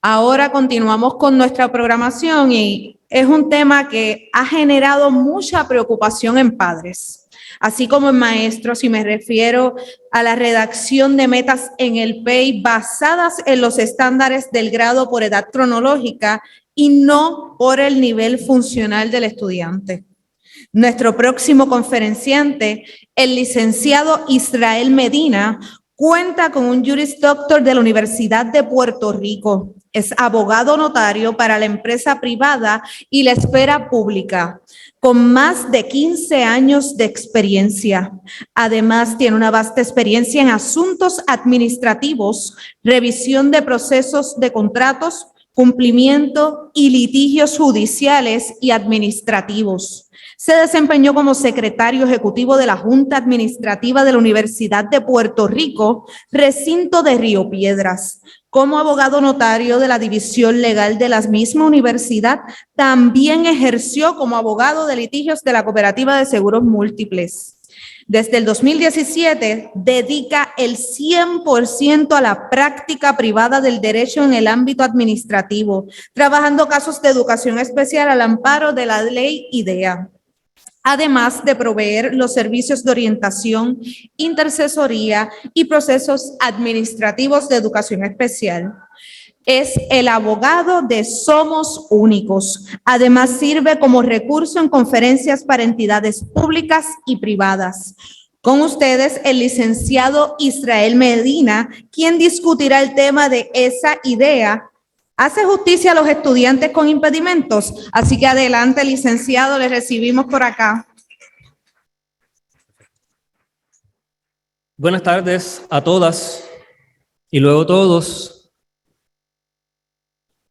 Ahora continuamos con nuestra programación y es un tema que ha generado mucha preocupación en padres, así como en maestros, y me refiero a la redacción de metas en el PEI basadas en los estándares del grado por edad cronológica y no por el nivel funcional del estudiante. Nuestro próximo conferenciante, el licenciado Israel Medina, cuenta con un Juris Doctor de la Universidad de Puerto Rico. Es abogado notario para la empresa privada y la esfera pública, con más de 15 años de experiencia. Además, tiene una vasta experiencia en asuntos administrativos, revisión de procesos de contratos, cumplimiento y litigios judiciales y administrativos. Se desempeñó como secretario ejecutivo de la Junta Administrativa de la Universidad de Puerto Rico, recinto de Río Piedras. Como abogado notario de la División Legal de la misma universidad, también ejerció como abogado de litigios de la Cooperativa de Seguros Múltiples. Desde el 2017, dedica el 100% a la práctica privada del derecho en el ámbito administrativo, trabajando casos de educación especial al amparo de la ley IDEA. Además de proveer los servicios de orientación, intercesoría y procesos administrativos de educación especial. Es el abogado de Somos Únicos. Además, sirve como recurso en conferencias para entidades públicas y privadas. Con ustedes, el licenciado Israel Medina, quien discutirá el tema de esa idea. Hace justicia a los estudiantes con impedimentos. Así que adelante, licenciado, le recibimos por acá. Buenas tardes a todas y luego todos.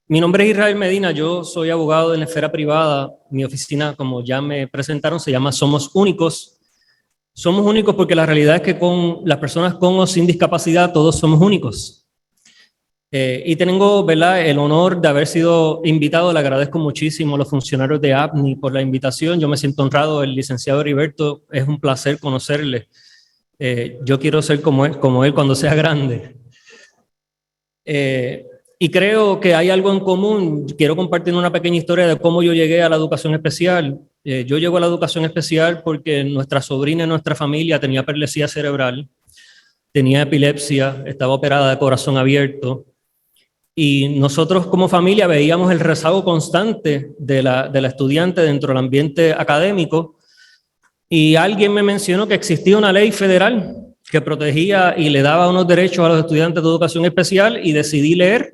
Mi nombre es Israel Medina, yo soy abogado de la esfera privada. Mi oficina, como ya me presentaron, se llama Somos Únicos. Somos únicos porque la realidad es que con las personas con o sin discapacidad todos somos únicos. Y tengo, ¿verdad?, el honor de haber sido invitado. Le agradezco muchísimo a los funcionarios de APNI por la invitación. Yo me siento honrado. El licenciado Heriberto, es un placer conocerle. Yo quiero ser como él cuando sea grande. Y creo que hay algo en común. Quiero compartir una pequeña historia de cómo yo llegué a la educación especial. Yo llego a la educación especial porque nuestra sobrina en nuestra familia tenía paralesía cerebral, tenía epilepsia, estaba operada de corazón abierto. Y nosotros como familia veíamos el rezago constante de la estudiante dentro del ambiente académico, y alguien me mencionó que existía una ley federal que protegía y le daba unos derechos a los estudiantes de educación especial, y decidí leer.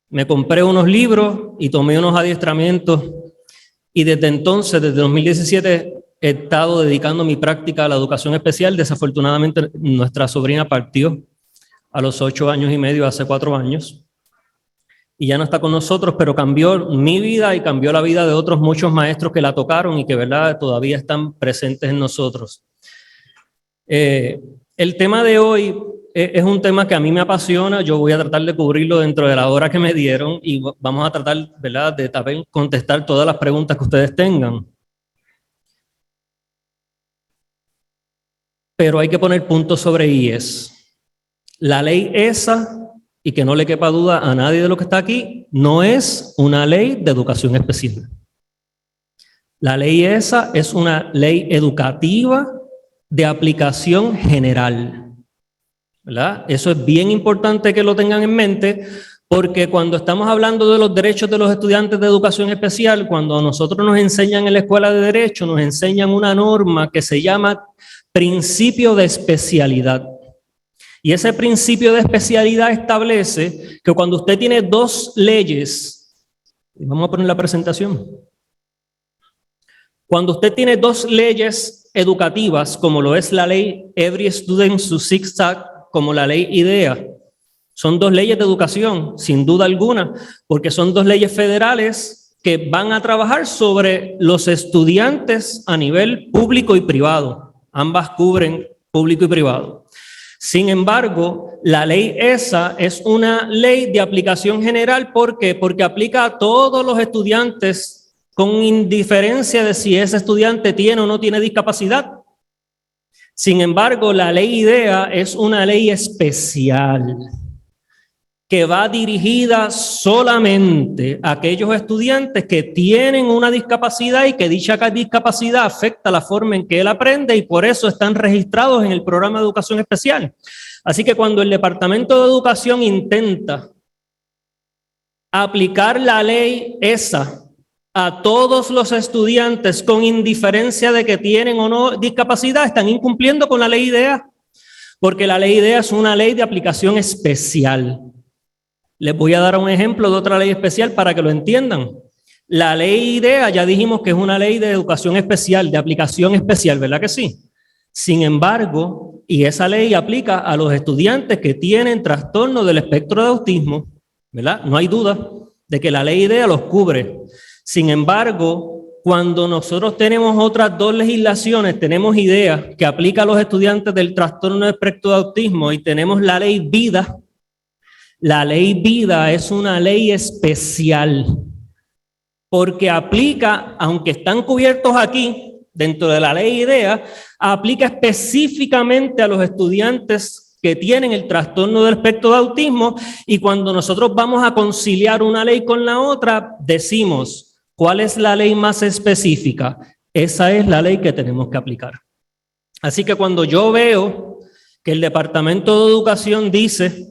Me compré unos libros y tomé unos adiestramientos, y desde entonces, desde 2017, he estado dedicando mi práctica a la educación especial. Desafortunadamente, nuestra sobrina partió a los 8 años y medio, hace 4 años. Y ya no está con nosotros, pero cambió mi vida y cambió la vida de otros muchos maestros que la tocaron y que, ¿verdad?, todavía están presentes en nosotros. El tema de hoy es un tema que a mí me apasiona. Yo voy a tratar de cubrirlo dentro de la hora que me dieron y vamos a tratar, ¿verdad?, de también contestar todas las preguntas que ustedes tengan. Pero hay que poner puntos sobre IES. La ley esa, y que no le quepa duda a nadie de lo que está aquí, no es una ley de educación especial. La ley esa es una ley educativa de aplicación general, ¿verdad? Eso es bien importante que lo tengan en mente, porque cuando estamos hablando de los derechos de los estudiantes de educación especial, cuando a nosotros nos enseñan en la escuela de Derecho, nos enseñan una norma que se llama principio de especialidad. Y ese principio de especialidad establece que cuando usted tiene 2 leyes, vamos a poner la presentación, cuando usted tiene 2 leyes educativas, como lo es la ley Every Student Succeeds Act, como la ley IDEA, son 2 leyes de educación, sin duda alguna, porque son 2 leyes federales que van a trabajar sobre los estudiantes a nivel público y privado. Ambas cubren público y privado. Sin embargo, la ley esa es una ley de aplicación general. ¿Por qué? Porque aplica a todos los estudiantes con indiferencia de si ese estudiante tiene o no tiene discapacidad. Sin embargo, la ley IDEA es una ley especial. que va dirigida solamente a aquellos estudiantes que tienen una discapacidad y que dicha discapacidad afecta la forma en que él aprende y por eso están registrados en el programa de educación especial. Así que cuando el Departamento de Educación intenta aplicar la ley esa a todos los estudiantes con indiferencia de que tienen o no discapacidad, están incumpliendo con la ley IDEA, porque la ley IDEA es una ley de aplicación especial. Les voy a dar un ejemplo de otra ley especial para que lo entiendan. La ley IDEA ya dijimos que es una ley de educación especial, de aplicación especial, ¿verdad que sí? Sin embargo, y esa ley aplica a los estudiantes que tienen trastorno del espectro de autismo, ¿verdad? No hay duda de que la ley IDEA los cubre. Sin embargo, cuando nosotros tenemos otras dos legislaciones, tenemos IDEA que aplica a los estudiantes del trastorno del espectro de autismo y tenemos la ley VIDA. La ley VIDA es una ley especial porque aplica, aunque están cubiertos aquí, dentro de la ley IDEA, aplica específicamente a los estudiantes que tienen el trastorno del espectro de autismo y cuando nosotros vamos a conciliar una ley con la otra, decimos, ¿cuál es la ley más específica? Esa es la ley que tenemos que aplicar. Así que cuando yo veo que el Departamento de Educación dice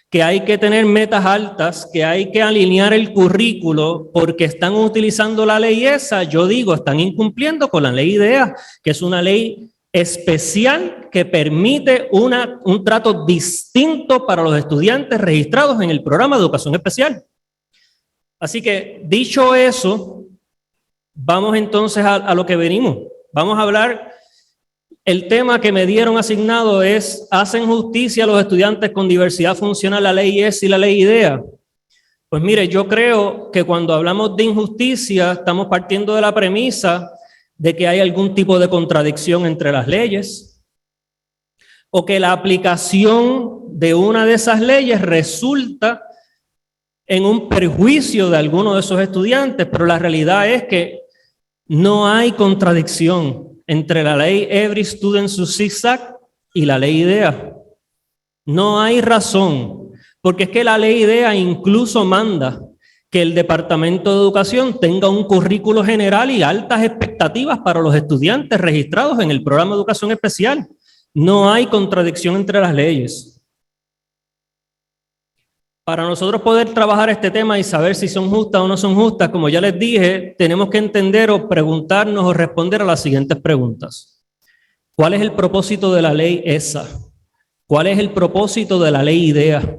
que hay que tener metas altas, que hay que alinear el currículo porque están utilizando la ley esa, yo digo, están incumpliendo con la ley IDEA, que es una ley especial que permite un trato distinto para los estudiantes registrados en el programa de educación especial. Así que, dicho eso, vamos entonces a lo que venimos. Vamos a hablar. El tema que me dieron asignado es, ¿hacen justicia a los estudiantes con diversidad funcional la ley ESA y la ley IDEA? Pues mire, yo creo que cuando hablamos de injusticia, estamos partiendo de la premisa de que hay algún tipo de contradicción entre las leyes o que la aplicación de una de esas leyes resulta en un perjuicio de alguno de esos estudiantes, pero la realidad es que no hay contradicción entre la ley Every Student Succeeds Act y la ley IDEA. No hay razón, porque es que la ley IDEA incluso manda que el Departamento de Educación tenga un currículo general y altas expectativas para los estudiantes registrados en el programa de educación especial. No hay contradicción entre las leyes. Para nosotros poder trabajar este tema y saber si son justas o no son justas, como ya les dije, tenemos que entender o preguntarnos o responder a las siguientes preguntas. ¿Cuál es el propósito de la ley ESA? ¿Cuál es el propósito de la ley IDEA?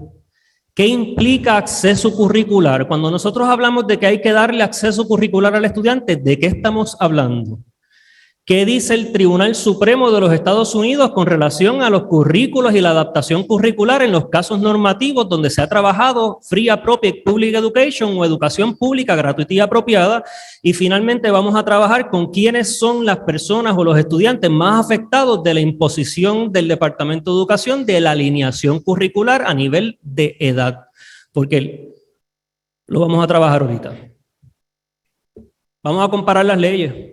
¿Qué implica acceso curricular? Cuando nosotros hablamos de que hay que darle acceso curricular al estudiante, ¿de qué estamos hablando? ¿Qué dice el Tribunal Supremo de los Estados Unidos con relación a los currículos y la adaptación curricular en los casos normativos donde se ha trabajado Free Appropriate Public Education o educación pública gratuita y apropiada? Y finalmente vamos a trabajar con quiénes son las personas o los estudiantes más afectados de la imposición del Departamento de Educación de la alineación curricular a nivel de edad, porque lo vamos a trabajar ahorita. Vamos a comparar las leyes.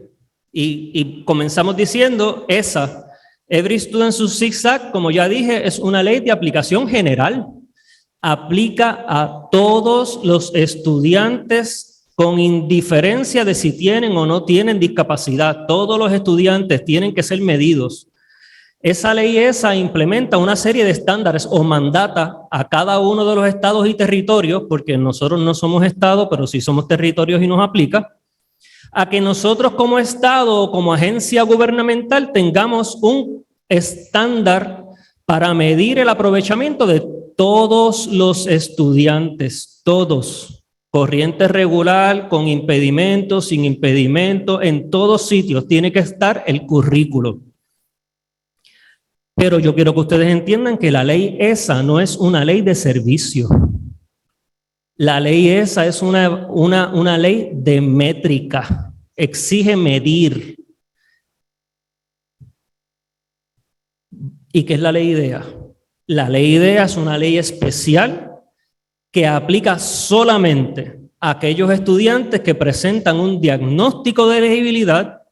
Y comenzamos diciendo, esa, Every Student Succeeds Act, como ya dije, es una ley de aplicación general. Aplica a todos los estudiantes con indiferencia de si tienen o no tienen discapacidad. Todos los estudiantes tienen que ser medidos. Esa ley esa implementa una serie de estándares o mandata a cada uno de los estados y territorios, porque nosotros no somos estado, pero sí somos territorios y nos aplica, a que nosotros como Estado o como agencia gubernamental tengamos un estándar para medir el aprovechamiento de todos los estudiantes, todos, corriente regular, con impedimento, sin impedimento, en todos sitios tiene que estar el currículo. Pero yo quiero que ustedes entiendan que la ley esa no es una ley de servicio. La ley esa es una ley de métrica, exige medir. ¿Y qué es la ley IDEA? La ley IDEA es una ley especial que aplica solamente a aquellos estudiantes que presentan un diagnóstico de elegibilidad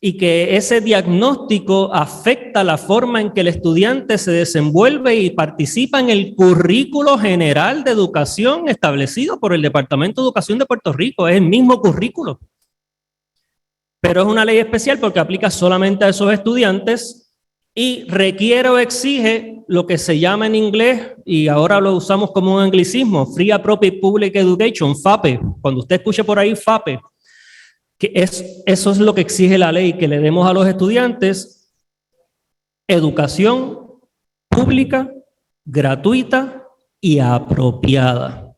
y que ese diagnóstico afecta la forma en que el estudiante se desenvuelve y participa en el currículo general de educación establecido por el Departamento de Educación de Puerto Rico. Es el mismo currículo. Pero es una ley especial porque aplica solamente a esos estudiantes y requiere o exige lo que se llama en inglés, y ahora lo usamos como un anglicismo, Free Appropriate Public Education, FAPE. Cuando usted escuche por ahí FAPE, eso es lo que exige la ley, que le demos a los estudiantes educación pública, gratuita y apropiada.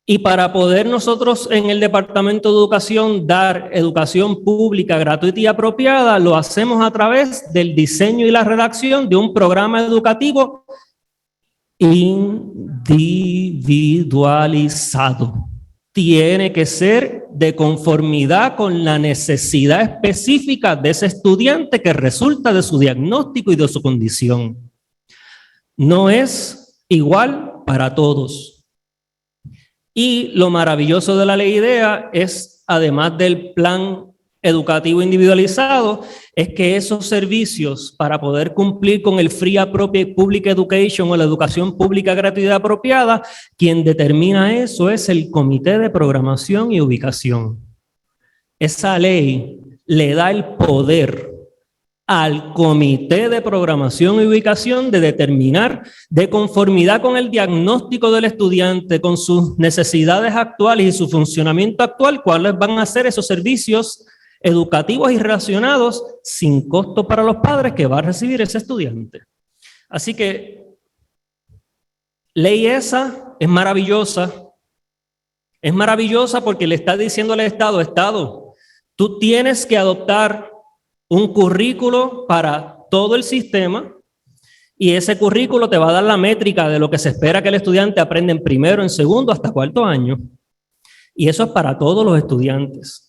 Y para poder nosotros en el Departamento de Educación dar educación pública, gratuita y apropiada, lo hacemos a través del diseño y la redacción de un programa educativo individualizado. Tiene que ser de conformidad con la necesidad específica de ese estudiante que resulta de su diagnóstico y de su condición. No es igual para todos. Y lo maravilloso de la ley IDEA es, además del plan educativo individualizado, es que esos servicios, para poder cumplir con el Free Appropriate Public Education o la educación pública gratuita y apropiada, quien determina eso es el Comité de Programación y Ubicación. Esa ley le da el poder al Comité de Programación y Ubicación de determinar, de conformidad con el diagnóstico del estudiante, con sus necesidades actuales y su funcionamiento actual, cuáles van a ser esos servicios educativos y relacionados sin costo para los padres que va a recibir ese estudiante. Así que ley esa es maravillosa porque le está diciendo al Estado, tú tienes que adoptar un currículo para todo el sistema y ese currículo te va a dar la métrica de lo que se espera que el estudiante aprenda en primero, en segundo, hasta cuarto año. Y eso es para todos los estudiantes.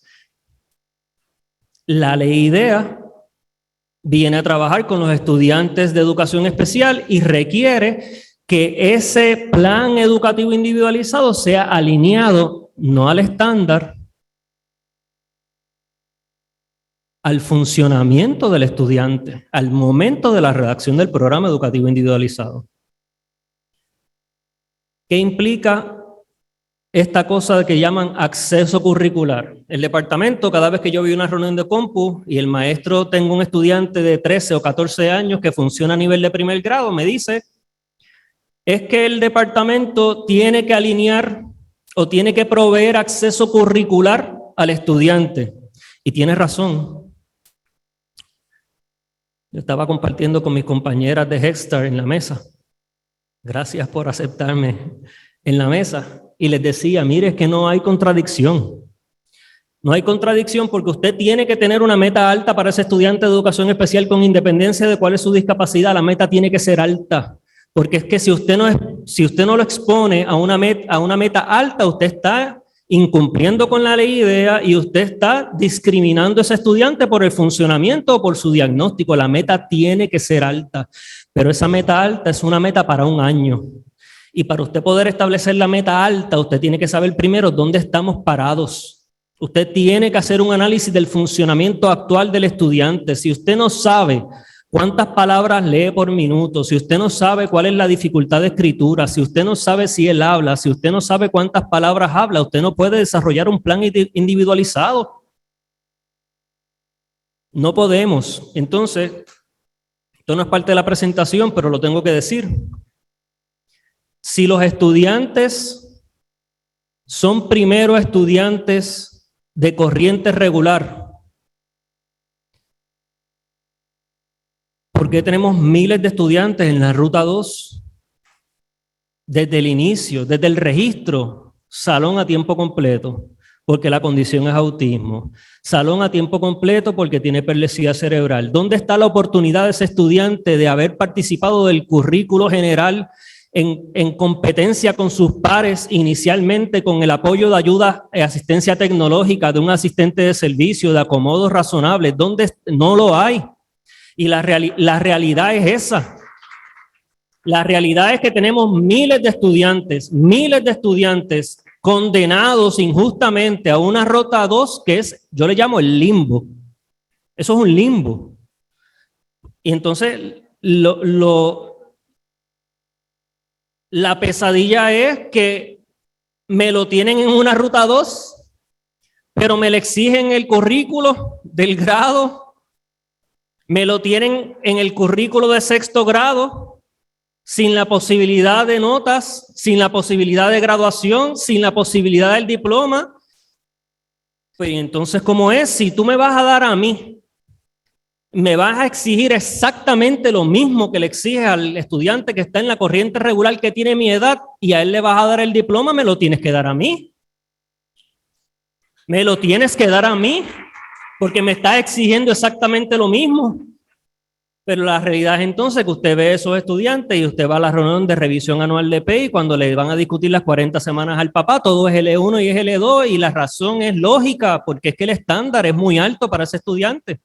La ley IDEA viene a trabajar con los estudiantes de educación especial y requiere que ese plan educativo individualizado sea alineado no al estándar, al funcionamiento del estudiante, al momento de la redacción del programa educativo individualizado. ¿Qué implica esta cosa que llaman acceso curricular? El departamento, cada vez que yo voy a una reunión de compu y el maestro tengo un estudiante de 13 o 14 años que funciona a nivel de primer grado, me dice, es que el departamento tiene que alinear o tiene que proveer acceso curricular al estudiante. Y tiene razón. Yo estaba compartiendo con mis compañeras de Head Start en la mesa. Gracias por aceptarme en la mesa. Y les decía, mire, es que no hay contradicción. No hay contradicción porque usted tiene que tener una meta alta para ese estudiante de educación especial con independencia de cuál es su discapacidad. La meta tiene que ser alta. Porque es que si usted no lo expone a una meta alta, usted está incumpliendo con la ley IDEA y usted está discriminando a ese estudiante por el funcionamiento o por su diagnóstico. La meta tiene que ser alta, pero esa meta alta es una meta para un año. Y para usted poder establecer la meta alta, usted tiene que saber primero dónde estamos parados. Usted tiene que hacer un análisis del funcionamiento actual del estudiante. Si usted no sabe cuántas palabras lee por minuto, si usted no sabe cuál es la dificultad de escritura, si usted no sabe si él habla, si usted no sabe cuántas palabras habla, usted no puede desarrollar un plan individualizado. No podemos. Entonces, esto no es parte de la presentación, pero lo tengo que decir. Si los estudiantes son primero estudiantes de corriente regular, ¿por qué tenemos miles de estudiantes en la Ruta 2? Desde el inicio, desde el registro, salón a tiempo completo, porque la condición es autismo. Salón a tiempo completo porque tiene epilepsia cerebral. ¿Dónde está la oportunidad de ese estudiante de haber participado del currículo general en competencia con sus pares, inicialmente con el apoyo de ayuda y asistencia tecnológica de un asistente de servicio, de acomodos razonables? ¿Dónde no lo hay? Y la realidad es esa. La realidad es que tenemos miles de estudiantes condenados injustamente a una Ruta 2 que es, yo le llamo el limbo. Eso es un limbo. Y entonces la pesadilla es que me lo tienen en una ruta 2, pero me lo exigen en el currículo del grado, me lo tienen en el currículo de 6º grado, sin la posibilidad de notas, sin la posibilidad de graduación, sin la posibilidad del diploma. Pues entonces, ¿cómo es? Si tú me vas a dar a mí, me vas a exigir exactamente lo mismo que le exiges al estudiante que está en la corriente regular que tiene mi edad, y a él le vas a dar el diploma, me lo tienes que dar a mí. Me lo tienes que dar a mí, porque me estás exigiendo exactamente lo mismo. Pero la realidad es entonces que usted ve a esos estudiantes y usted va a la reunión de revisión anual de PEI y cuando le van a discutir las 40 semanas al papá, todo es L1 y es L2 y la razón es lógica, porque es que el estándar es muy alto para ese estudiante.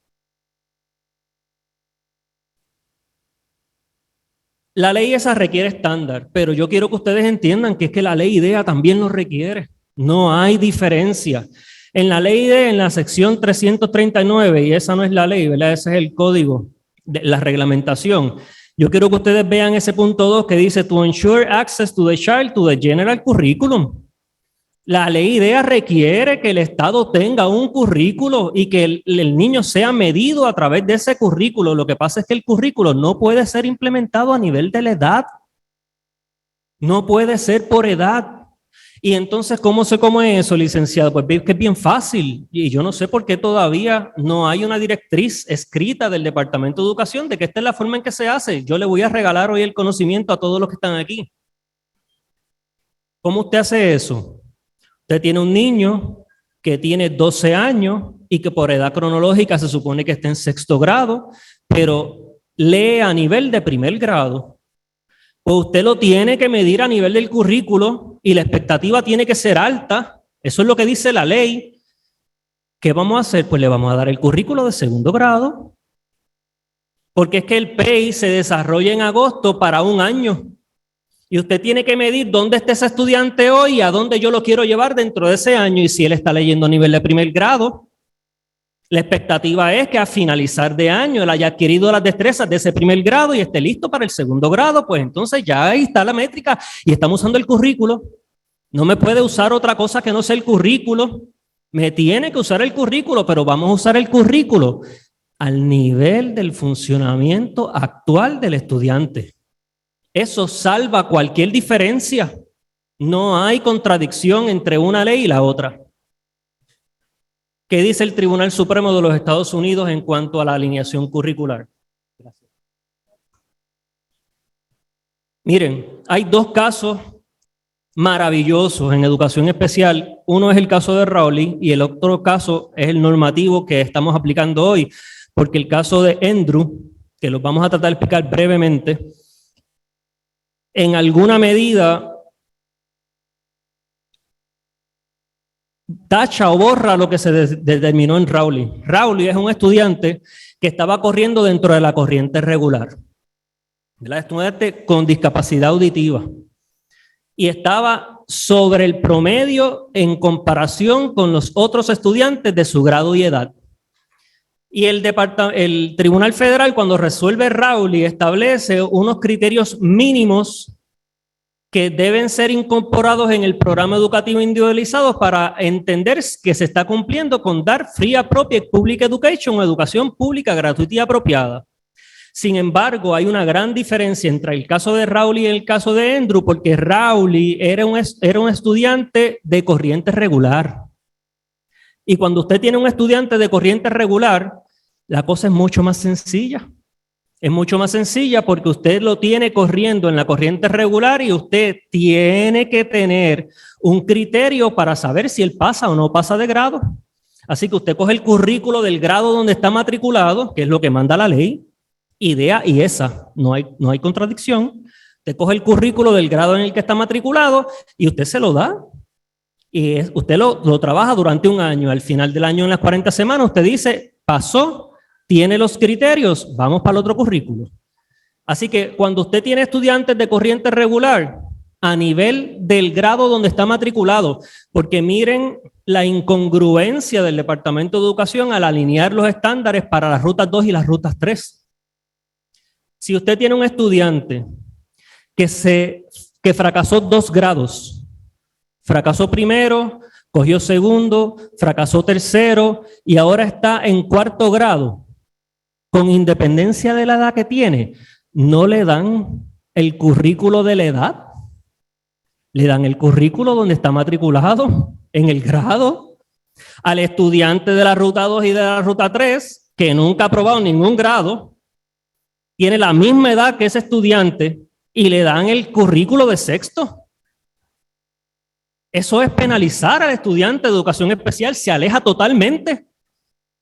La ley esa requiere estándar, pero yo quiero que ustedes entiendan que es que la ley IDEA también lo requiere. No hay diferencia. En la ley IDEA, en la sección 339, y esa no es la ley, ¿verdad? Ese es el código de la reglamentación. Yo quiero que ustedes vean ese punto 2 que dice to ensure access to the child to the general curriculum. La ley IDEA requiere que el Estado tenga un currículo y que el niño sea medido a través de ese currículo. Lo que pasa es que el currículo no puede ser implementado a nivel de la edad. No puede ser por edad. Y entonces, ¿cómo se come eso, licenciado? Pues ve que es bien fácil. Y yo no sé por qué todavía no hay una directriz escrita del Departamento de Educación de que esta es la forma en que se hace. Yo le voy a regalar hoy el conocimiento a todos los que están aquí. ¿Cómo usted hace eso? Usted tiene un niño que tiene 12 años y que por edad cronológica se supone que está en 6º grado, pero lee a nivel de 1er grado. Pues usted lo tiene que medir a nivel del currículo y la expectativa tiene que ser alta. Eso es lo que dice la ley. ¿Qué vamos a hacer? Pues le vamos a dar el currículo de 2º grado. Porque es que el PEI se desarrolla en agosto para un año. Y usted tiene que medir dónde está ese estudiante hoy y a dónde yo lo quiero llevar dentro de ese año. Y si él está leyendo a nivel de 1er grado, la expectativa es que a finalizar de año él haya adquirido las destrezas de ese 1er grado y esté listo para el 2º grado. Pues entonces ya ahí está la métrica y estamos usando el currículo. No me puede usar otra cosa que no sea el currículo. Me tiene que usar el currículo, pero vamos a usar el currículo al nivel del funcionamiento actual del estudiante. Eso salva cualquier diferencia. No hay contradicción entre una ley y la otra. ¿Qué dice el Tribunal Supremo de los Estados Unidos en cuanto a la alineación curricular? Gracias. Miren, hay 2 casos maravillosos en educación especial. Uno es el caso de Rowley y el otro caso es el normativo que estamos aplicando hoy, porque el caso de Andrew, que los vamos a tratar de explicar brevemente, en alguna medida tacha o borra lo que se determinó en Rowley. Rowley es un estudiante que estaba corriendo dentro de la corriente regular. ¿Verdad? Estudiante con discapacidad auditiva. Y estaba sobre el promedio en comparación con los otros estudiantes de su grado y edad. Y el Tribunal Federal, cuando resuelve Rowley, establece unos criterios mínimos que deben ser incorporados en el programa educativo individualizado para entender que se está cumpliendo con dar free appropriate public education o educación pública gratuita y apropiada. Sin embargo, hay una gran diferencia entre el caso de Rowley y el caso de Andrew, porque Rowley era un estudiante de corriente regular. Y cuando usted tiene un estudiante de corriente regular, la cosa es mucho más sencilla. Es mucho más sencilla porque usted lo tiene corriendo en la corriente regular y usted tiene que tener un criterio para saber si él pasa o no pasa de grado. Así que usted coge el currículo del grado donde está matriculado, que es lo que manda la ley, IDEA y ESA, no hay contradicción. Usted coge el currículo del grado en el que está matriculado y usted se lo da. Y usted lo trabaja durante un año. Al final del año, en las 40 semanas, usted dice, pasó, tiene los criterios, vamos para el otro currículo. Así que cuando usted tiene estudiantes de corriente regular, a nivel del grado donde está matriculado, porque miren la incongruencia del Departamento de Educación al alinear los estándares para las rutas 2 y las rutas 3. Si usted tiene un estudiante que fracasó 2 grados, fracasó primero, cogió segundo, fracasó tercero y ahora está en 4º grado, con independencia de la edad que tiene, no le dan el currículo de la edad, le dan el currículo donde está matriculado, en el grado. Al estudiante de la ruta 2 y de la ruta 3, que nunca ha aprobado ningún grado, tiene la misma edad que ese estudiante y le dan el currículo de 6º. Eso es penalizar al estudiante de educación especial, se aleja totalmente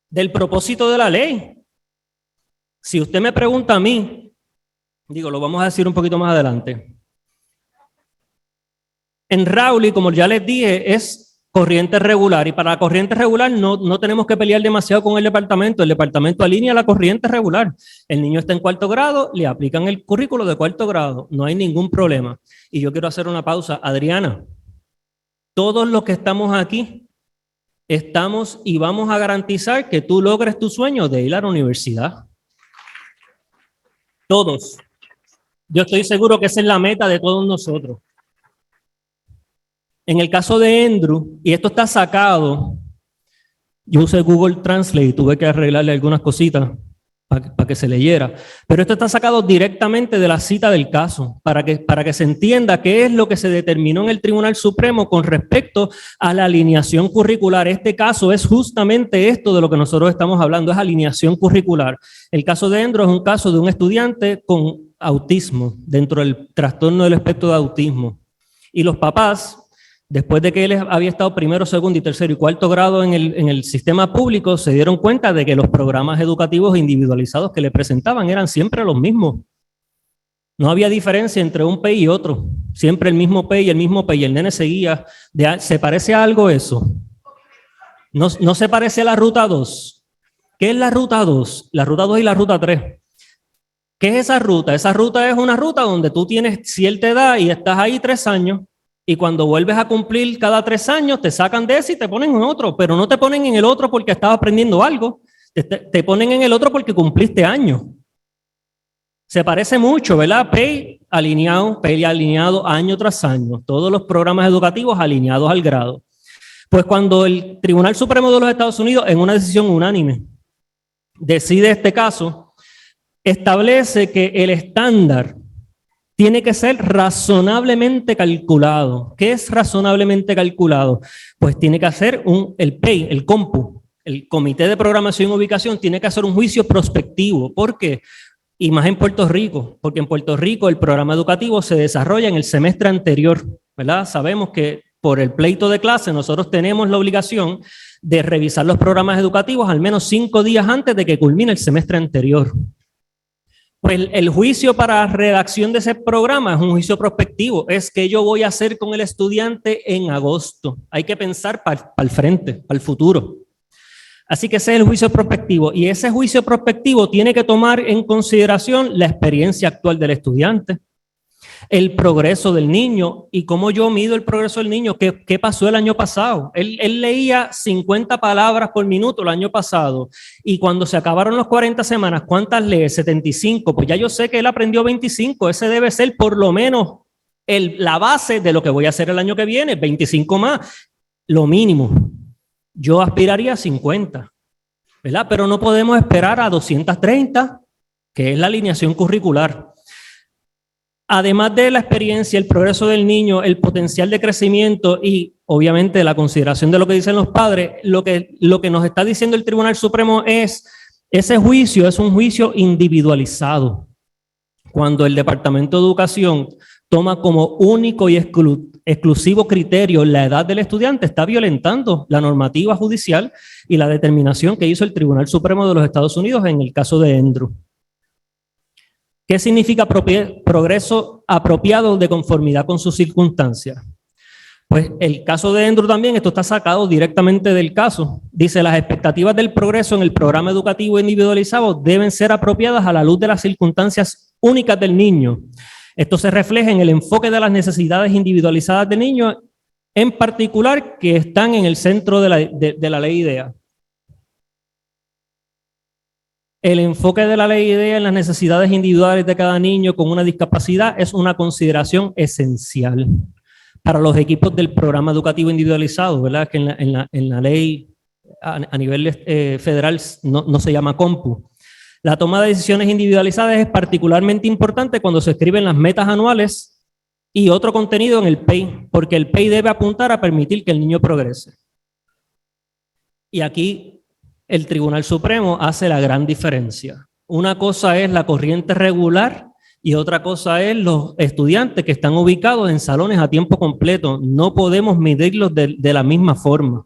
del propósito de la ley. Si usted me pregunta a mí, lo vamos a decir un poquito más adelante. En Rowley, como ya les dije, es corriente regular y para la corriente regular no tenemos que pelear demasiado con el departamento alinea la corriente regular. El niño está en 4º grado, le aplican el currículo de 4º grado, no hay ningún problema. Y yo quiero hacer una pausa. Adriana, todos los que estamos aquí estamos y vamos a garantizar que tú logres tu sueño de ir a la universidad. Todos. Yo estoy seguro que esa es la meta de todos nosotros. En el caso de Andrew, y esto está sacado, yo usé Google Translate y tuve que arreglarle algunas cositas para que se leyera, pero esto está sacado directamente de la cita del caso, para que se entienda qué es lo que se determinó en el Tribunal Supremo con respecto a la alineación curricular. Este caso es justamente esto de lo que nosotros estamos hablando, es alineación curricular. El caso de Andrew es un caso de un estudiante con autismo, dentro del trastorno del espectro de autismo. Y los papás, después de que él había estado 1º, 2º y 3º y 4º grado en el sistema público, se dieron cuenta de que los programas educativos individualizados que le presentaban eran siempre los mismos. No había diferencia entre un PEI y otro. Siempre el mismo PEI, el mismo PEI. El nene seguía. ¿Se parece a algo eso? No se parece a la ruta 2. ¿Qué es la ruta 2? La ruta 2 y la ruta 3. ¿Qué es esa ruta? Esa ruta es una ruta donde tú tienes cierta edad y estás ahí 3 años. Y cuando vuelves a cumplir cada 3 años, te sacan de ese y te ponen en otro, pero no te ponen en el otro porque estabas aprendiendo algo, te ponen en el otro porque cumpliste años. Se parece mucho, ¿verdad? PEI alineado año tras año, todos los programas educativos alineados al grado. Pues cuando el Tribunal Supremo de los Estados Unidos, en una decisión unánime, decide este caso, establece que el estándar tiene que ser razonablemente calculado. ¿Qué es razonablemente calculado? Pues tiene que hacer el PEI, el COMPU, el Comité de Programación y Ubicación, tiene que hacer un juicio prospectivo. ¿Por qué? Y más en Puerto Rico, porque en Puerto Rico el programa educativo se desarrolla en el semestre anterior, ¿verdad? Sabemos que por el pleito de clase nosotros tenemos la obligación de revisar los programas educativos al menos 5 días antes de que culmine el semestre anterior. Pues el juicio para redacción de ese programa es un juicio prospectivo. Es que yo voy a hacer con el estudiante en agosto. Hay que pensar para el frente, para el futuro. Así que ese es el juicio prospectivo. Y ese juicio prospectivo tiene que tomar en consideración la experiencia actual del estudiante, el progreso del niño y cómo yo mido el progreso del niño. ¿Qué pasó el año pasado? Él leía 50 palabras por minuto el año pasado y cuando se acabaron las 40 semanas, ¿cuántas lee? 75. Pues ya yo sé que él aprendió 25. Ese debe ser por lo menos la base de lo que voy a hacer el año que viene, 25 más, lo mínimo. Yo aspiraría a 50, ¿verdad? Pero no podemos esperar a 230, que es la alineación curricular. Además de la experiencia, el progreso del niño, el potencial de crecimiento y obviamente la consideración de lo que dicen los padres, lo que nos está diciendo el Tribunal Supremo es, ese juicio es un juicio individualizado. Cuando el Departamento de Educación toma como único y exclusivo criterio la edad del estudiante, está violentando la normativa judicial y la determinación que hizo el Tribunal Supremo de los Estados Unidos en el caso de Andrew. ¿Qué significa progreso apropiado de conformidad con sus circunstancias? Pues el caso de Andrew también, esto está sacado directamente del caso. Dice, las expectativas del progreso en el programa educativo individualizado deben ser apropiadas a la luz de las circunstancias únicas del niño. Esto se refleja en el enfoque de las necesidades individualizadas del niño, en particular, que están en el centro de la ley IDEA. El enfoque de la ley IDEA en las necesidades individuales de cada niño con una discapacidad es una consideración esencial para los equipos del programa educativo individualizado, ¿verdad? Que en la ley a nivel federal no se llama COMPU. La toma de decisiones individualizadas es particularmente importante cuando se escriben las metas anuales y otro contenido en el PEI, porque el PEI debe apuntar a permitir que el niño progrese. Y aquí el Tribunal Supremo hace la gran diferencia. Una cosa es la corriente regular y otra cosa es los estudiantes que están ubicados en salones a tiempo completo. No podemos medirlos de la misma forma.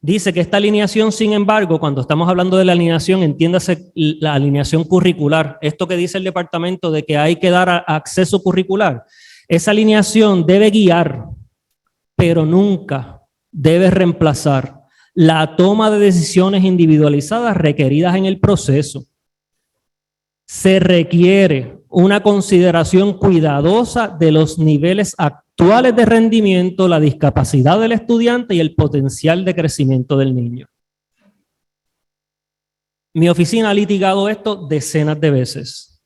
Dice que esta alineación, sin embargo, cuando estamos hablando de la alineación, entiéndase la alineación curricular. Esto que dice el departamento de que hay que dar acceso curricular. Esa alineación debe guiar, pero nunca debe reemplazar la toma de decisiones individualizadas requeridas en el proceso. Se requiere una consideración cuidadosa de los niveles actuales de rendimiento, la discapacidad del estudiante y el potencial de crecimiento del niño. Mi oficina ha litigado esto decenas de veces.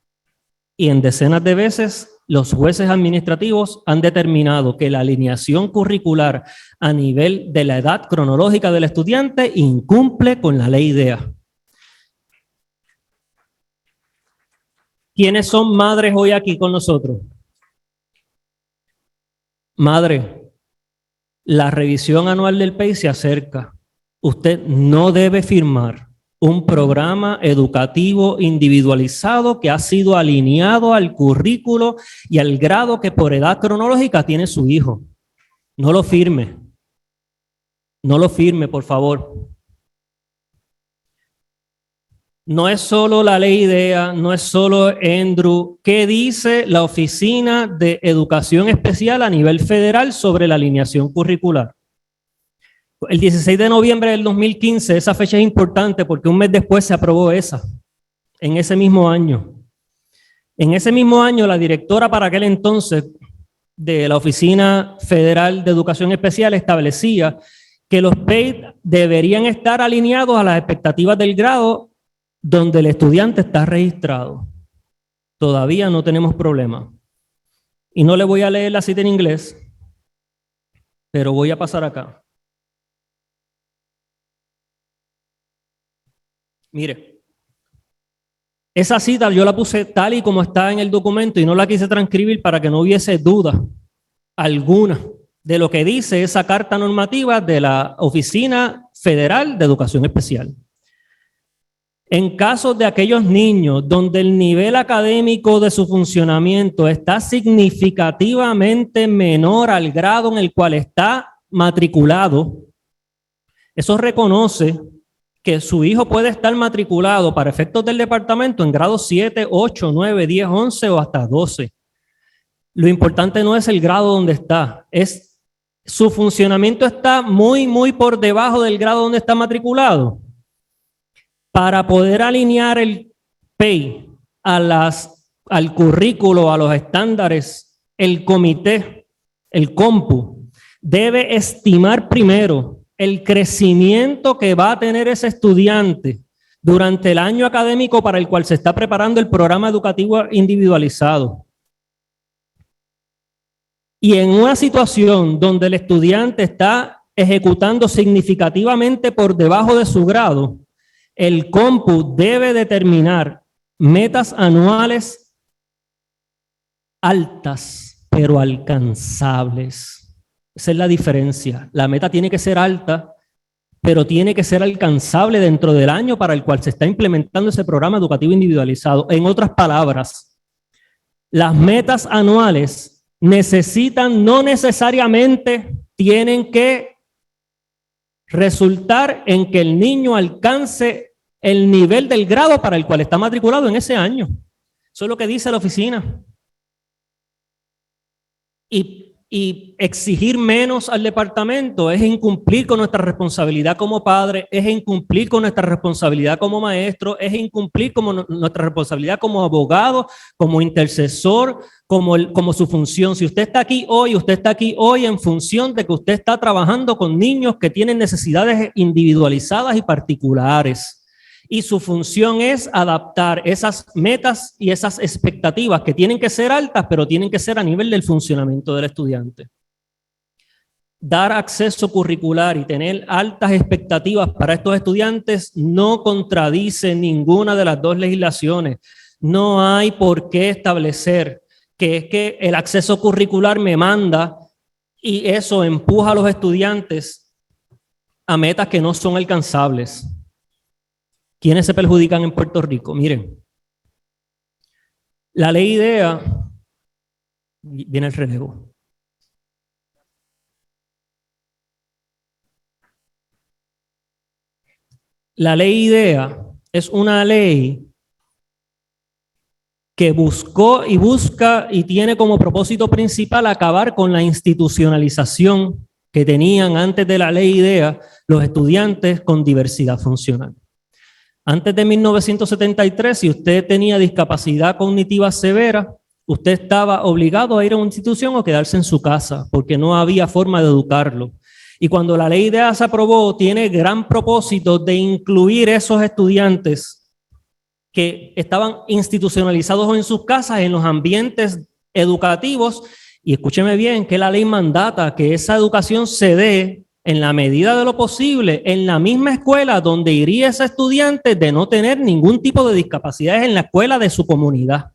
Y en decenas de veces los jueces administrativos han determinado que la alineación curricular a nivel de la edad cronológica del estudiante incumple con la ley IDEA. ¿Quiénes son madres hoy aquí con nosotros? Madre, la revisión anual del PEI se acerca. Usted no debe firmar un programa educativo individualizado que ha sido alineado al currículo y al grado que por edad cronológica tiene su hijo. No lo firme. No lo firme, por favor. No es solo la ley IDEA, no es solo Andrew. ¿Qué dice la Oficina de Educación Especial a nivel federal sobre la alineación curricular? El 16 de noviembre del 2015, esa fecha es importante porque un mes después se aprobó esa, en ese mismo año. En ese mismo año, la directora para aquel entonces de la Oficina Federal de Educación Especial establecía que los PEI deberían estar alineados a las expectativas del grado donde el estudiante está registrado. Todavía no tenemos problema. Y no le voy a leer la cita en inglés, pero voy a pasar acá. Mire, esa cita yo la puse tal y como está en el documento y no la quise transcribir para que no hubiese duda alguna de lo que dice esa carta normativa de la Oficina Federal de Educación Especial. En casos de aquellos niños donde el nivel académico de su funcionamiento está significativamente menor al grado en el cual está matriculado, eso reconoce que su hijo puede estar matriculado para efectos del departamento en grados 7, 8, 9, 10, 11 o hasta 12. Lo importante no es el grado donde está, es su funcionamiento está muy por debajo del grado donde está matriculado. Para poder alinear el PEI al currículo, a los estándares, el comité, el COMPU, debe estimar primero el crecimiento que va a tener ese estudiante durante el año académico para el cual se está preparando el programa educativo individualizado. Y en una situación donde el estudiante está ejecutando significativamente por debajo de su grado, el COMPU debe determinar metas anuales altas, pero alcanzables. Esa es la diferencia. La meta tiene que ser alta, pero tiene que ser alcanzable dentro del año para el cual se está implementando ese programa educativo individualizado. En otras palabras, las metas anuales no necesariamente tienen que resultar en que el niño alcance el nivel del grado para el cual está matriculado en ese año. Eso es lo que dice la oficina. Y Y exigir menos al departamento es incumplir con nuestra responsabilidad como padre, es incumplir con nuestra responsabilidad como maestro, es incumplir con nuestra responsabilidad como abogado, como intercesor, como su función. Si usted está aquí hoy en función de que usted está trabajando con niños que tienen necesidades individualizadas y particulares. Y su función es adaptar esas metas y esas expectativas que tienen que ser altas, pero tienen que ser a nivel del funcionamiento del estudiante. Dar acceso curricular y tener altas expectativas para estos estudiantes no contradice ninguna de las dos legislaciones. No hay por qué establecer que es que el acceso curricular me manda y eso empuja a los estudiantes a metas que no son alcanzables. ¿Quiénes se perjudican en Puerto Rico? Miren, la ley IDEA, viene el relevo. La ley IDEA es una ley que buscó y busca y tiene como propósito principal acabar con la institucionalización que tenían antes de la ley IDEA los estudiantes con diversidad funcional. Antes de 1973, si usted tenía discapacidad cognitiva severa, usted estaba obligado a ir a una institución o quedarse en su casa, porque no había forma de educarlo. Y cuando la ley IDEA se aprobó, tiene gran propósito de incluir esos estudiantes que estaban institucionalizados en sus casas, en los ambientes educativos, y escúcheme bien, que la ley mandata que esa educación se dé en la medida de lo posible, en la misma escuela donde iría ese estudiante de no tener ningún tipo de discapacidades en la escuela de su comunidad,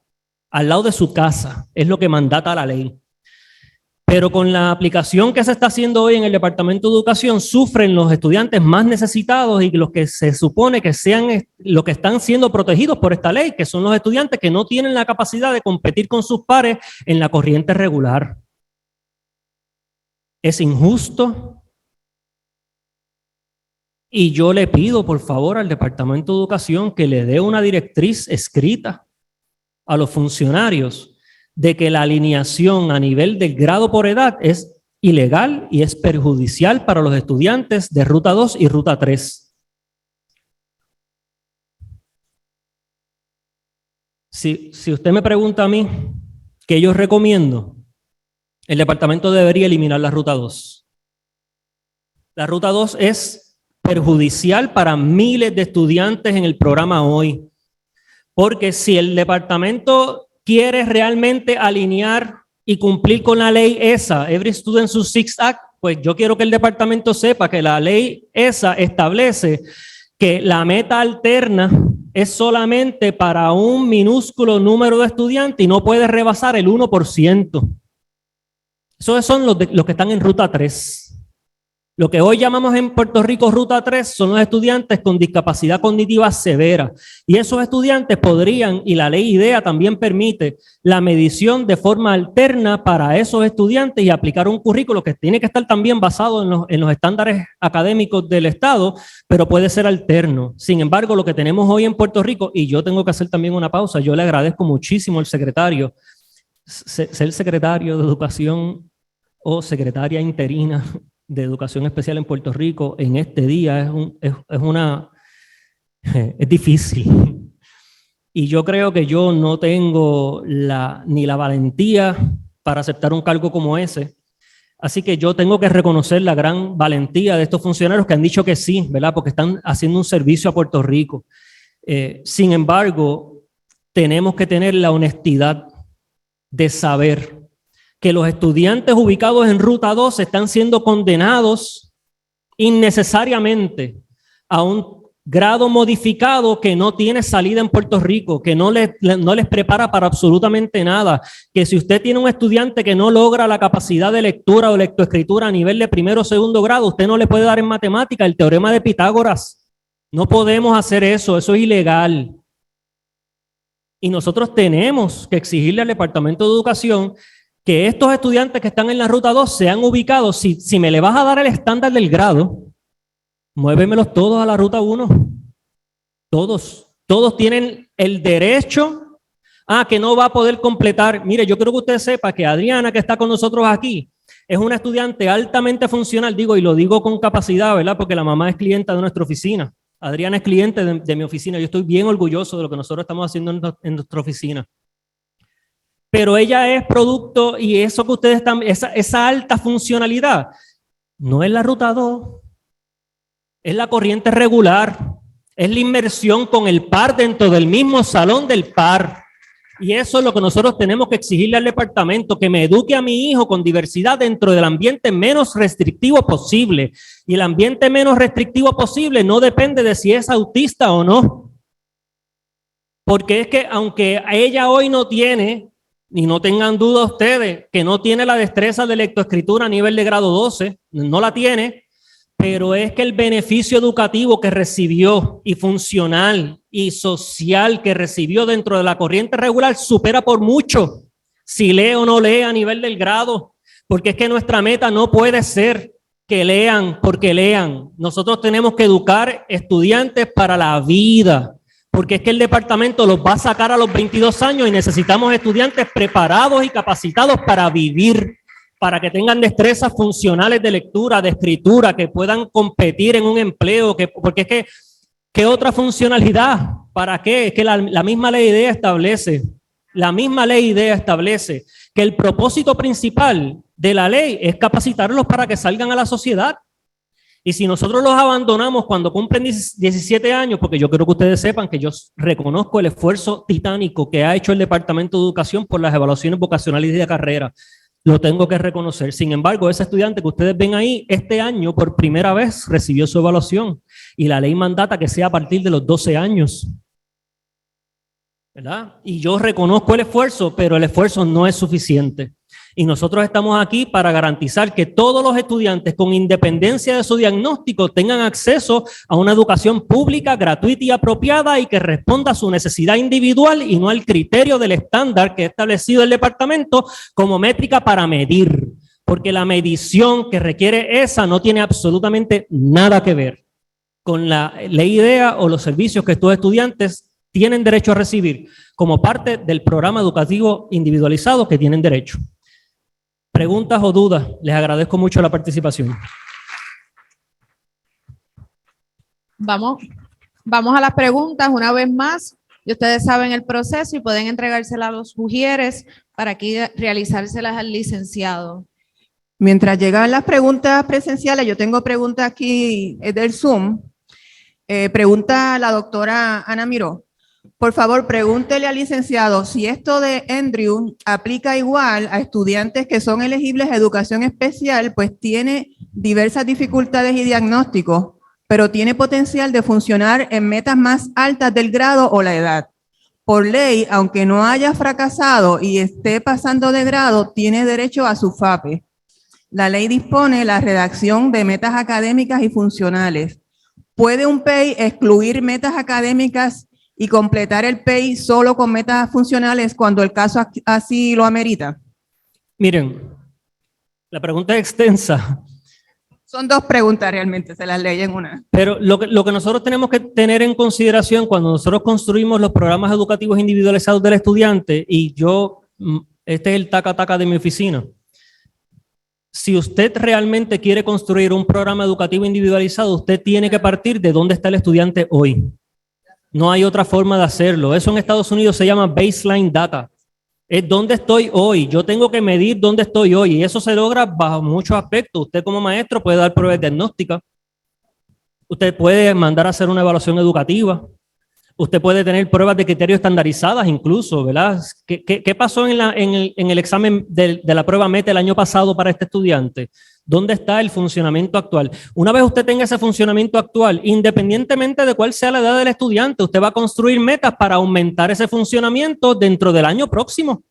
al lado de su casa, es lo que mandata la ley. Pero con la aplicación que se está haciendo hoy en el Departamento de Educación, sufren los estudiantes más necesitados y los que se supone que sean los que están siendo protegidos por esta ley, que son los estudiantes que no tienen la capacidad de competir con sus pares en la corriente regular. Es injusto. Y yo le pido, por favor, al Departamento de Educación que le dé una directriz escrita a los funcionarios de que la alineación a nivel del grado por edad es ilegal y es perjudicial para los estudiantes de Ruta 2 y Ruta 3. Si usted me pregunta a mí qué yo recomiendo, el departamento debería eliminar la Ruta 2. La Ruta 2 es perjudicial para miles de estudiantes en el programa hoy. Porque si el departamento quiere realmente alinear y cumplir con la ley esa, Every Student Succeeds Act, pues yo quiero que el departamento sepa que la ley esa establece que la meta alterna es solamente para un minúsculo número de estudiantes y no puede rebasar el 1%. Esos son los que están en Ruta 3. Lo que hoy llamamos en Puerto Rico Ruta 3 son los estudiantes con discapacidad cognitiva severa. Y esos estudiantes podrían, y la ley IDEA también permite, la medición de forma alterna para esos estudiantes y aplicar un currículo que tiene que estar también basado en los estándares académicos del Estado, pero puede ser alterno. Sin embargo, lo que tenemos hoy en Puerto Rico, y yo tengo que hacer también una pausa, yo le agradezco muchísimo al secretario, ser secretario de Educación o secretaria interina de Educación Especial en Puerto Rico en este día es difícil. Y yo creo que yo no tengo ni la valentía para aceptar un cargo como ese. Así que yo tengo que reconocer la gran valentía de estos funcionarios que han dicho que sí, ¿verdad? Porque están haciendo un servicio a Puerto Rico. Sin embargo, tenemos que tener la honestidad de saber que los estudiantes ubicados en Ruta 2 están siendo condenados innecesariamente a un grado modificado que no tiene salida en Puerto Rico, que no les prepara para absolutamente nada, que si usted tiene un estudiante que no logra la capacidad de lectura o lectoescritura a nivel de primero o segundo grado, usted no le puede dar en matemática el teorema de Pitágoras. No podemos hacer eso, eso es ilegal. Y nosotros tenemos que exigirle al Departamento de Educación que estos estudiantes que están en la Ruta 2 sean ubicados. Si me le vas a dar el estándar del grado, muévemelos todos a la Ruta 1. Todos tienen el derecho a que no va a poder completar. Mire, yo creo que usted sepa que Adriana, que está con nosotros aquí, Es una estudiante altamente funcional, digo, y lo digo con capacidad, ¿verdad? Porque la mamá es clienta de nuestra oficina. Adriana es cliente de mi oficina. Yo estoy bien orgulloso de lo que nosotros estamos haciendo en nuestra oficina. Pero ella es producto, y eso que ustedes están, esa alta funcionalidad, no es la ruta 2, es la corriente regular, es la inmersión con el par dentro del mismo salón del par. Y eso es lo que nosotros tenemos que exigirle al departamento, que me eduque a mi hijo con diversidad dentro del ambiente menos restrictivo posible. Y el ambiente menos restrictivo posible no depende de si es autista o no. Porque es que aunque ella hoy no tiene, y no tengan duda ustedes, que no tiene la destreza de lectoescritura a nivel de grado 12, no la tiene, pero es que el beneficio educativo que recibió y funcional y social que recibió dentro de la corriente regular supera por mucho si lee o no lee a nivel del grado, porque es que nuestra meta no puede ser que lean porque lean. Nosotros tenemos que educar estudiantes para la vida, porque es que el departamento los va a sacar a los 22 años y necesitamos estudiantes preparados y capacitados para vivir, para que tengan destrezas funcionales de lectura, de escritura, que puedan competir en un empleo, porque es que, ¿qué otra funcionalidad? ¿Para qué? Es que la misma ley IDEA establece, que el propósito principal de la ley es capacitarlos para que salgan a la sociedad. Y si nosotros los abandonamos cuando cumplen 17 años, porque yo quiero que ustedes sepan que yo reconozco el esfuerzo titánico que ha hecho el Departamento de Educación por las evaluaciones vocacionales y de carrera, lo tengo que reconocer. Sin embargo, ese estudiante que ustedes ven ahí, este año por primera vez recibió su evaluación y la ley mandata que sea a partir de los 12 años. ¿Verdad? Y yo reconozco el esfuerzo, pero el esfuerzo no es suficiente. Y nosotros estamos aquí para garantizar que todos los estudiantes, con independencia de su diagnóstico, tengan acceso a una educación pública, gratuita y apropiada y que responda a su necesidad individual y no al criterio del estándar que ha establecido el departamento como métrica para medir. Porque la medición que requiere esa no tiene absolutamente nada que ver con la ley IDEA o los servicios que estos estudiantes tienen derecho a recibir como parte del programa educativo individualizado que tienen derecho. ¿Preguntas o dudas? Les agradezco mucho la participación. Vamos a las preguntas una vez más. Y ustedes saben el proceso y pueden entregárselas a los ujieres para aquí realizárselas al licenciado. Mientras llegan las preguntas presenciales, yo tengo preguntas aquí del Zoom. Pregunta la doctora Ana Miró. Por favor, pregúntele al licenciado si esto de Andrew aplica igual a estudiantes que son elegibles a educación especial, pues tiene diversas dificultades y diagnósticos, pero tiene potencial de funcionar en metas más altas del grado o la edad. Por ley, aunque no haya fracasado y esté pasando de grado, tiene derecho a su FAPE. La ley dispone la redacción de metas académicas y funcionales. ¿Puede un PEI excluir metas académicas y completar el PEI solo con metas funcionales cuando el caso así lo amerita? Miren, la pregunta es extensa. Son dos preguntas realmente, se las leí en una. Pero lo que nosotros tenemos que tener en consideración cuando nosotros construimos los programas educativos individualizados del estudiante, y este es el taca-taca de mi oficina. Si usted realmente quiere construir un programa educativo individualizado, usted tiene que partir de dónde está el estudiante hoy. No hay otra forma de hacerlo. Eso en Estados Unidos se llama baseline data. Es dónde estoy hoy. Yo tengo que medir dónde estoy hoy. Y eso se logra bajo muchos aspectos. Usted como maestro puede dar pruebas diagnósticas. Usted puede mandar a hacer una evaluación educativa. Usted puede tener pruebas de criterios estandarizadas incluso, ¿verdad? ¿Qué pasó en el examen de la prueba MET el año pasado para este estudiante? ¿Dónde está el funcionamiento actual? Una vez usted tenga ese funcionamiento actual, independientemente de cuál sea la edad del estudiante, usted va a construir metas para aumentar ese funcionamiento dentro del año próximo.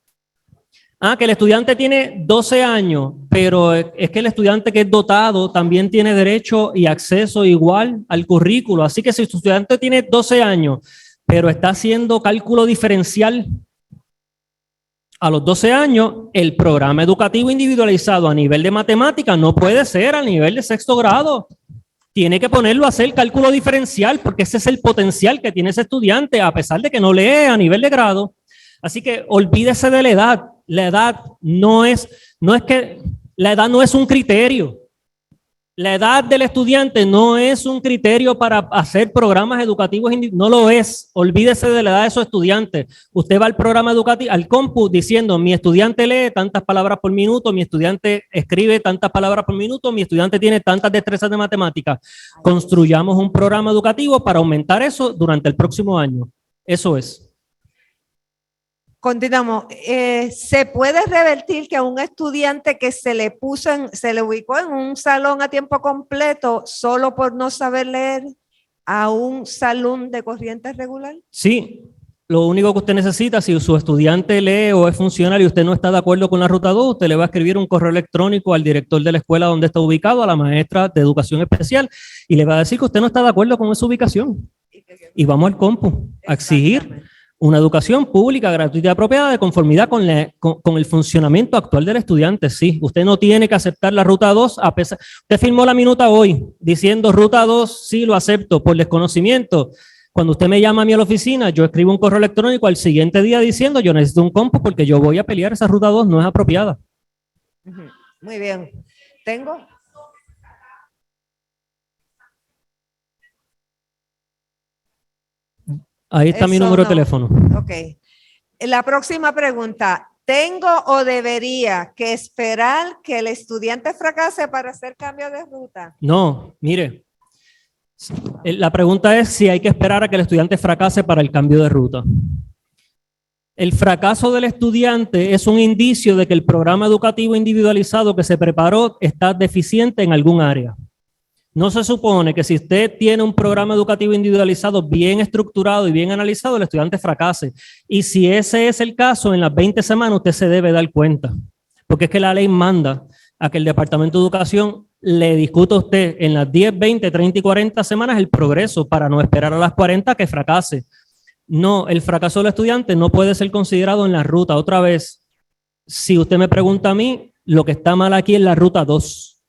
Que el estudiante tiene 12 años, pero es que el estudiante que es dotado también tiene derecho y acceso igual al currículo. Así que si su estudiante tiene 12 años, pero está haciendo cálculo diferencial a los 12 años, el programa educativo individualizado a nivel de matemática no puede ser a nivel de sexto grado. Tiene que ponerlo a hacer cálculo diferencial porque ese es el potencial que tiene ese estudiante a pesar de que no lee a nivel de grado. Así que olvídese de la edad. La edad no es que La edad no es un criterio. La edad del estudiante no es un criterio para hacer programas educativos, no lo es. Olvídese de la edad de esos estudiantes. Usted va al programa educativo, al compu, diciendo, mi estudiante lee tantas palabras por minuto, mi estudiante escribe tantas palabras por minuto, mi estudiante tiene tantas destrezas de matemáticas. Construyamos un programa educativo para aumentar eso durante el próximo año. Eso es. Continuamos. ¿Se puede revertir que a un estudiante que se le ubicó en un salón a tiempo completo solo por no saber leer a un salón de corriente regular? Sí, lo único que usted necesita, si su estudiante lee o es funcionario y usted no está de acuerdo con la ruta 2, usted le va a escribir un correo electrónico al director de la escuela donde está ubicado, a la maestra de educación especial, y le va a decir que usted no está de acuerdo con esa ubicación. Y vamos al compu a exigir una educación pública, gratuita y apropiada de conformidad con el funcionamiento actual del estudiante. Sí, usted no tiene que aceptar la ruta 2 a pesar. Usted firmó la minuta hoy diciendo ruta 2, sí lo acepto por desconocimiento. Cuando usted me llama a mí a la oficina, yo escribo un correo electrónico al siguiente día diciendo yo necesito un compu porque yo voy a pelear esa ruta 2, no es apropiada. Muy bien. ¿Tengo? Ahí está mi número de teléfono. Ok. La próxima pregunta. ¿Tengo o debería que esperar que el estudiante fracase para hacer cambio de ruta? No, mire. La pregunta es si hay que esperar a que el estudiante fracase para el cambio de ruta. El fracaso del estudiante es un indicio de que el programa educativo individualizado que se preparó está deficiente en algún área. No se supone que si usted tiene un programa educativo individualizado bien estructurado y bien analizado, el estudiante fracase. Y si ese es el caso, en las 20 semanas usted se debe dar cuenta. Porque es que la ley manda a que el Departamento de Educación le discuta a usted en las 10, 20, 30 y 40 semanas el progreso para no esperar a las 40 que fracase. No, el fracaso del estudiante no puede ser considerado en la ruta. Otra vez, si usted me pregunta a mí, lo que está mal aquí es la ruta 2.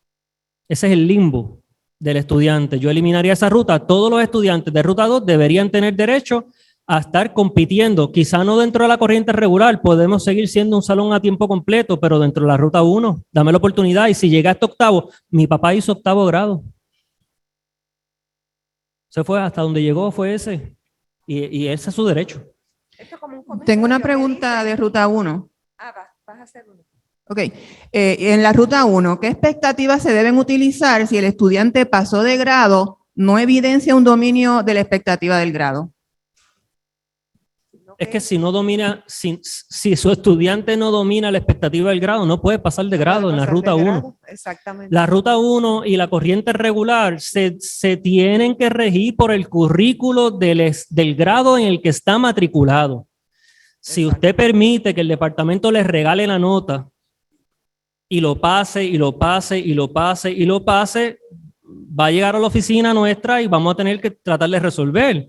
Ese es el limbo del estudiante. Yo eliminaría esa ruta. Todos los estudiantes de ruta 2 deberían tener derecho a estar compitiendo. Quizá no dentro de la corriente regular, podemos seguir siendo un salón a tiempo completo, pero dentro de la ruta 1, dame la oportunidad. Y si llega hasta octavo, mi papá hizo 8º grado. Se fue hasta donde llegó, fue ese. Y ese es su derecho. Tengo una pregunta de ruta 1. Vas a hacer uno. Ok, en la ruta 1, ¿qué expectativas se deben utilizar si el estudiante pasó de grado, no evidencia un dominio de la expectativa del grado? Es que si no domina, si su estudiante no domina la expectativa del grado, no puede pasar de grado en la ruta 1. Exactamente. La ruta 1 y la corriente regular se tienen que regir por el currículo del grado en el que está matriculado. Si usted permite que el departamento les regale la nota y lo pase, y lo pase, y lo pase, y lo pase, va a llegar a la oficina nuestra y vamos a tener que tratar de resolver.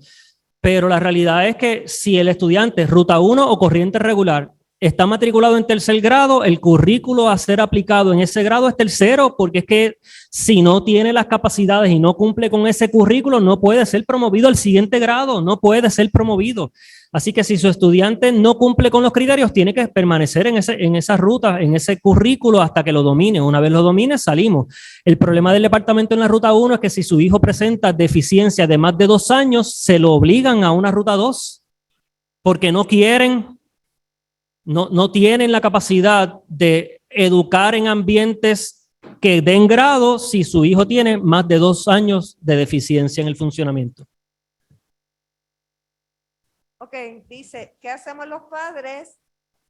Pero la realidad es que si el estudiante, ruta 1 o corriente regular, está matriculado en 3er grado, el currículo a ser aplicado en ese grado es 3º, porque es que si no tiene las capacidades y no cumple con ese currículo, no puede ser promovido al siguiente grado, no puede ser promovido. Así que si su estudiante no cumple con los criterios, tiene que permanecer en esa ruta, en ese currículo hasta que lo domine. Una vez lo domine, salimos. El problema del departamento en la ruta 1 es que si su hijo presenta deficiencia de más de 2 años, se lo obligan a una ruta 2, porque no quieren, no tienen la capacidad de educar en ambientes que den grado si su hijo tiene más de 2 años de deficiencia en el funcionamiento. Ok, dice, ¿qué hacemos los padres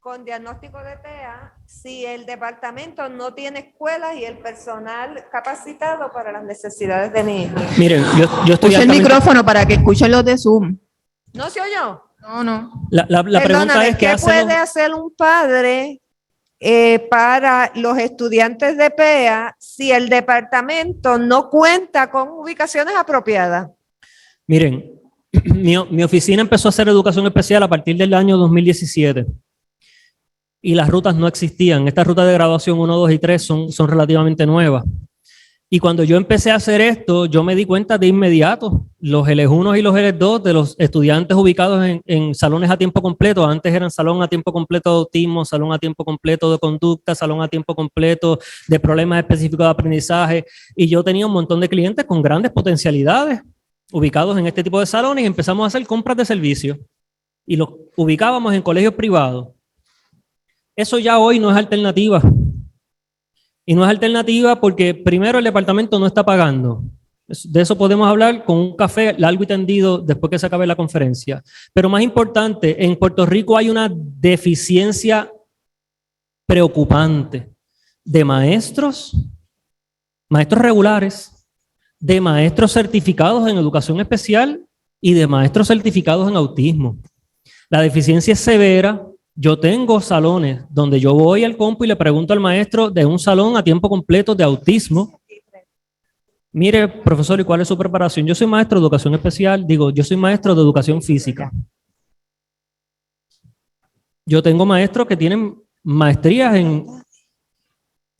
con diagnóstico de TEA si el departamento no tiene escuelas y el personal capacitado para las necesidades de mi hijo? Miren, yo estoy Escucha el micrófono para que escuchen los de Zoom. ¿No se oyó? No. La pregunta es ¿qué puede hacer un padre para los estudiantes de PEA si el departamento no cuenta con ubicaciones apropiadas? Miren, mi oficina empezó a hacer educación especial a partir del año 2017 y las rutas no existían. Estas rutas de graduación 1, 2 y 3 son relativamente nuevas. Y cuando yo empecé a hacer esto, yo me di cuenta de inmediato, los L1 y los L2 de los estudiantes ubicados en salones a tiempo completo, antes eran salón a tiempo completo de autismo, salón a tiempo completo de conducta, salón a tiempo completo de problemas específicos de aprendizaje, y yo tenía un montón de clientes con grandes potencialidades ubicados en este tipo de salones y empezamos a hacer compras de servicios y los ubicábamos en colegios privados. Eso ya hoy no es alternativa. Y no es alternativa porque primero el departamento no está pagando. De eso podemos hablar con un café largo y tendido después que se acabe la conferencia. Pero más importante, en Puerto Rico hay una deficiencia preocupante de maestros regulares, de maestros certificados en educación especial y de maestros certificados en autismo. La deficiencia es severa. Yo tengo salones donde yo voy al compu y le pregunto al maestro de un salón a tiempo completo de autismo, mire, profesor, ¿y cuál es su preparación? Yo soy maestro de educación especial, yo soy maestro de educación física. Yo tengo maestros que tienen maestrías en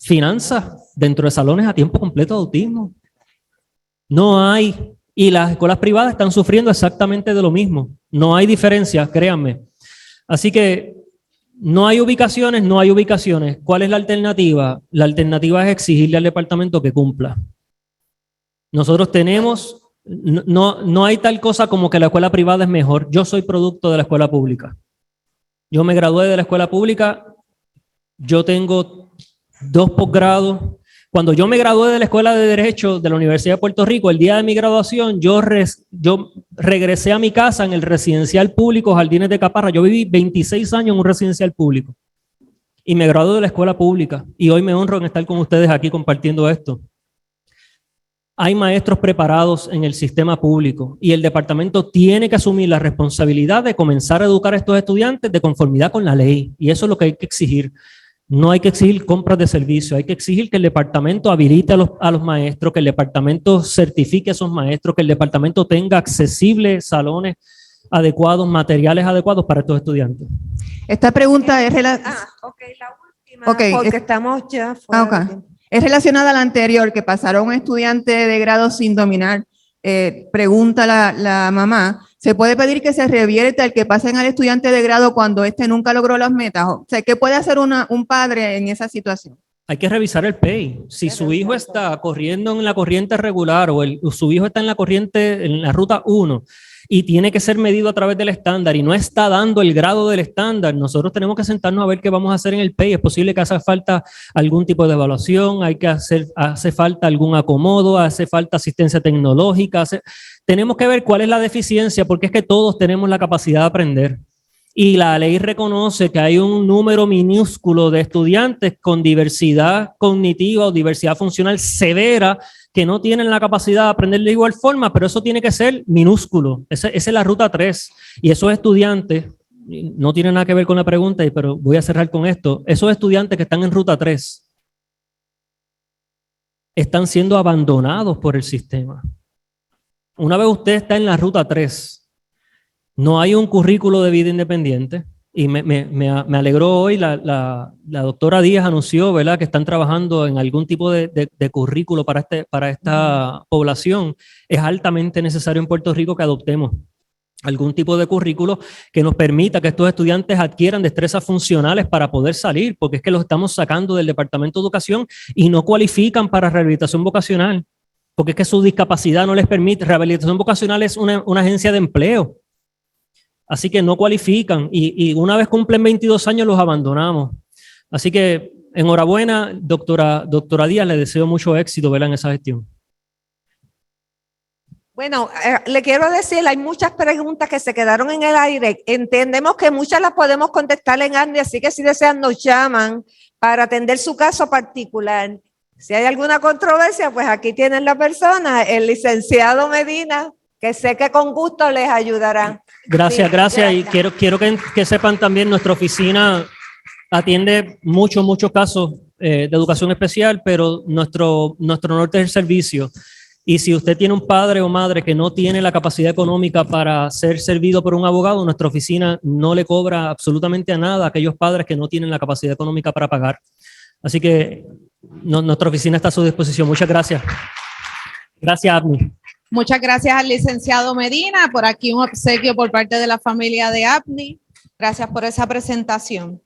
finanzas dentro de salones a tiempo completo de autismo. No hay, y las escuelas privadas están sufriendo exactamente de lo mismo. No hay diferencia, créanme. Así que no hay ubicaciones. ¿Cuál es la alternativa? La alternativa es exigirle al departamento que cumpla. Nosotros tenemos, no hay tal cosa como que la escuela privada es mejor. Yo soy producto de la escuela pública. Yo me gradué de la escuela pública, yo tengo 2 posgrados. Cuando yo me gradué de la Escuela de Derecho de la Universidad de Puerto Rico, el día de mi graduación, yo regresé a mi casa en el residencial público Jardines de Caparra. Yo viví 26 años en un residencial público y me gradué de la escuela pública. Y hoy me honro en estar con ustedes aquí compartiendo esto. Hay maestros preparados en el sistema público y el departamento tiene que asumir la responsabilidad de comenzar a educar a estos estudiantes de conformidad con la ley. Y eso es lo que hay que exigir. No hay que exigir compras de servicio, hay que exigir que el departamento habilite a los maestros, que el departamento certifique a esos maestros, que el departamento tenga accesibles salones adecuados, materiales adecuados para estos estudiantes. Esta pregunta es relacionada. La última, porque estamos ya fuera. Es relacionada a la anterior, que pasaron un estudiante de grado sin dominar. Pregunta la mamá, ¿se puede pedir que se revierta el que pasen al estudiante de grado cuando éste nunca logró las metas? O sea, ¿qué puede hacer un padre en esa situación? Hay que revisar el PEI. Si su hijo está corriendo en la corriente regular o su hijo está en la ruta 1 y tiene que ser medido a través del estándar y no está dando el grado del estándar, nosotros tenemos que sentarnos a ver qué vamos a hacer en el PEI. Es posible que haga falta algún tipo de evaluación, hace falta algún acomodo, hace falta asistencia tecnológica. Tenemos que ver cuál es la deficiencia, porque es que todos tenemos la capacidad de aprender. Y la ley reconoce que hay un número minúsculo de estudiantes con diversidad cognitiva o diversidad funcional severa que no tienen la capacidad de aprender de igual forma, pero eso tiene que ser minúsculo. Esa es la ruta 3. Y esos estudiantes, no tiene nada que ver con la pregunta, pero voy a cerrar con esto. Esos estudiantes que están en ruta 3 están siendo abandonados por el sistema. Una vez usted está en la ruta 3, no hay un currículo de vida independiente. Y me alegró hoy, la doctora Díaz anunció, ¿verdad?, que están trabajando en algún tipo de currículo para esta población. Es altamente necesario en Puerto Rico que adoptemos algún tipo de currículo que nos permita que estos estudiantes adquieran destrezas funcionales para poder salir, porque es que los estamos sacando del Departamento de Educación y no cualifican para rehabilitación vocacional, porque es que su discapacidad no les permite. Rehabilitación vocacional es una agencia de empleo. Así que no cualifican y una vez cumplen 22 años los abandonamos. Así que enhorabuena, doctora Díaz, le deseo mucho éxito, ¿verdad?, en esa gestión. Bueno, le quiero decir, hay muchas preguntas que se quedaron en el aire. Entendemos que muchas las podemos contestar en Andy, así que si desean nos llaman para atender su caso particular. Si hay alguna controversia, pues aquí tienen la persona, el licenciado Medina, que sé que con gusto les ayudará. Gracias. Y quiero que sepan también, nuestra oficina atiende muchos casos de educación especial, pero nuestro norte es el servicio. Y si usted tiene un padre o madre que no tiene la capacidad económica para ser servido por un abogado, nuestra oficina no le cobra absolutamente a nada a aquellos padres que no tienen la capacidad económica para pagar. Así que nuestra oficina está a su disposición. Muchas gracias. Gracias, Abni. Muchas gracias al licenciado Medina. Por aquí un obsequio por parte de la familia de APNI. Gracias por esa presentación.